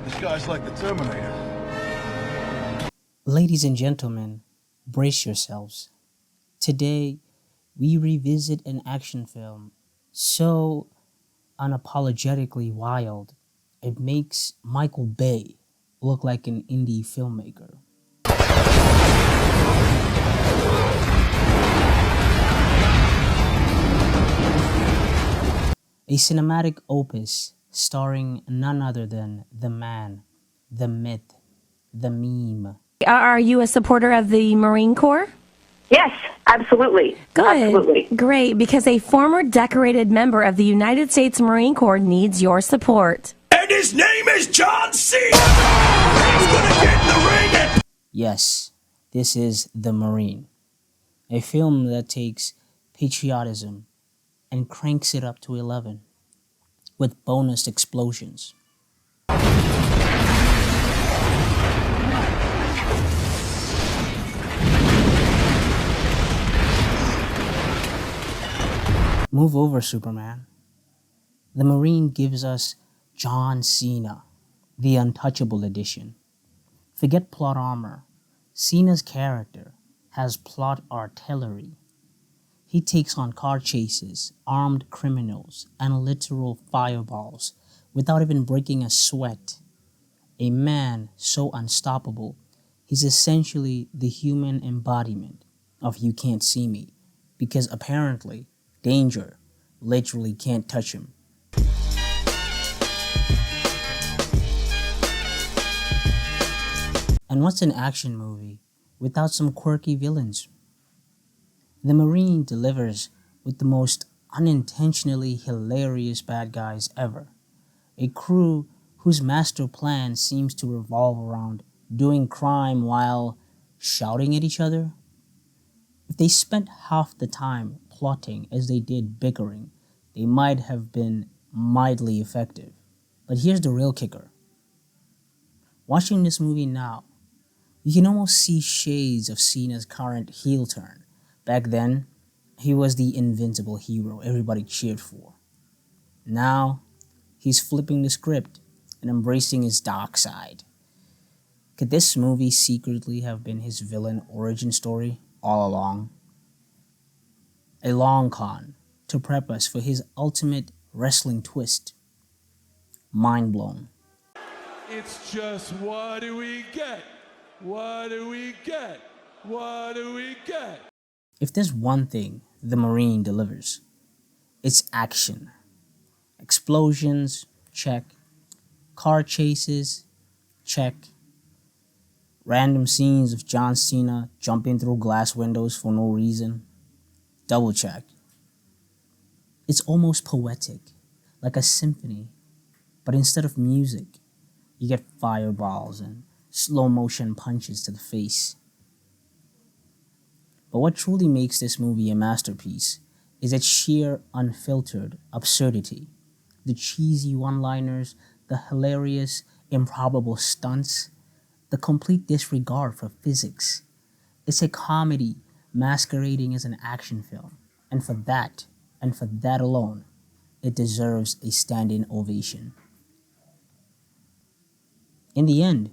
This guy's like the Terminator. Ladies and gentlemen, brace yourselves. Today, we revisit an action film so unapologetically wild, it makes Michael Bay look like an indie filmmaker. A cinematic opus starring none other than the man, the myth, the meme. Are you a supporter of the Marine Corps? Yes, absolutely. Good. Absolutely. Great, because a former decorated member of the United States Marine Corps needs your support. And his name is John Cena! He's gonna get in the ring and... Yes, this is The Marine, a film that takes patriotism and cranks it up to 11 with bonus explosions. Move over, Superman. The Marine gives us John Cena, the untouchable edition. Forget plot armor. Cena's character has plot artillery. He takes on car chases, armed criminals, and literal fireballs without even breaking a sweat. A man so unstoppable, he's essentially the human embodiment of "you can't see me," because apparently danger literally can't touch him. And what's an action movie without some quirky villains? The Marine delivers with the most unintentionally hilarious bad guys ever. A crew whose master plan seems to revolve around doing crime while shouting at each other. If they spent half the time plotting as they did bickering, they might have been mildly effective. But here's the real kicker. Watching this movie now, you can almost see shades of Cena's current heel turn. Back then, he was the invincible hero everybody cheered for. Now, he's flipping the script and embracing his dark side. Could this movie secretly have been his villain origin story all along? A long con to prep us for his ultimate wrestling twist. Mind blown. It's just, what do we get? What do we get? What do we get? If there's one thing The Marine delivers, it's action. Explosions, check. Car chases, check. Random scenes of John Cena jumping through glass windows for no reason, double check. It's almost poetic, like a symphony, but instead of music, you get fireballs and slow motion punches to the face. But what truly makes this movie a masterpiece is its sheer unfiltered absurdity. The cheesy one-liners, the hilarious, improbable stunts, the complete disregard for physics. It's a comedy masquerading as an action film, and for that alone, it deserves a standing ovation. In the end,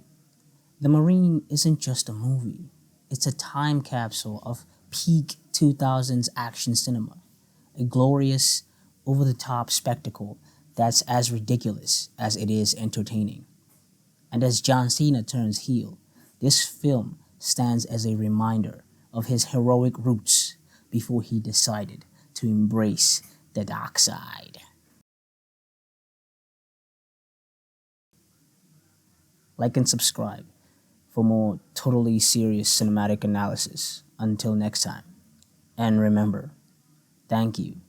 The Marine isn't just a movie. It's a time capsule of peak 2000s action cinema, a glorious, over-the-top spectacle that's as ridiculous as it is entertaining. And as John Cena turns heel, this film stands as a reminder of his heroic roots before he decided to embrace the dark side. Like and subscribe for more totally serious cinematic analysis. Until next time. And remember, thank you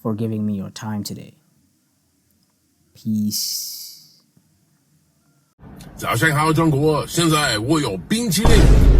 for giving me your time today. Peace. 早上好，中国！现在我有冰淇淋。